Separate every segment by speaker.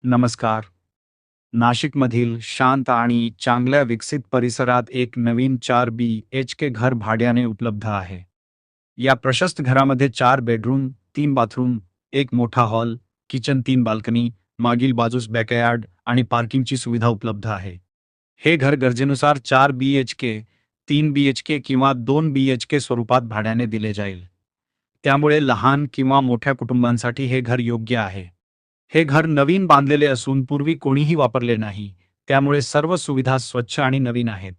Speaker 1: नमस्कार. नाशिकमधील शांत आणि चांगल्या विकसित परिसरात एक नवीन 4 BHK घर भाड्याने उपलब्ध आहे. या प्रशस्त घरामध्ये 4 बेडरूम, 3 बाथरूम, एक मोठा हॉल, किचन, 3 बाल्कनी, मागील बाजूस बॅकयार्ड आणि पार्किंगची सुविधा उपलब्ध आहे. हे घर गरजेनुसार 4 BHK, 3 BHK किंवा 2 BHK स्वरूपात भाड्याने दिले जाईल. त्यामुळे लहान किंवा मोठ्या कुटुंबांसाठी हे घर योग्य आहे. हे घर नवीन बांधलेले असून पूर्वी कोणीही वापरले नाही, त्यामुळे सर्व सुविधा स्वच्छ आणि नवीन आहेत.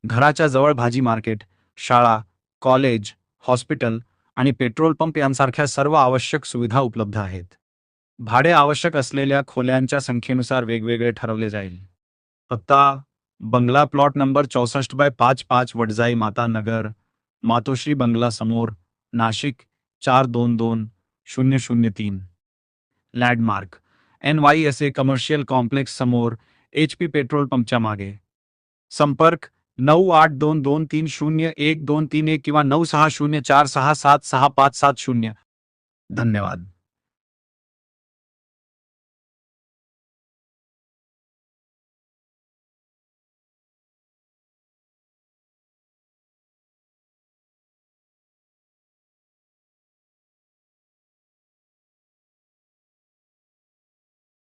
Speaker 1: घराच्या जवळ भाजी मार्केट, शाळा, कॉलेज, हॉस्पिटल आणि पेट्रोल पंप यांसारख्या सर्व आवश्यक सुविधा उपलब्ध आहेत. भाडे आवश्यक असलेल्या खोल्यांच्या संख्येनुसार वेगवेगळे ठरवले जाईल. पत्ता: बंगला प्लॉट नंबर 64/55 वडजाई माता नगर, मातोश्री बंगला समोर, Nashik 422003. Landmark: NYSA commercial complex समोर, HP पेट्रोल पंपच्या मागे. संपर्क: 9822301231 किंवा 9604676570. धन्यवाद.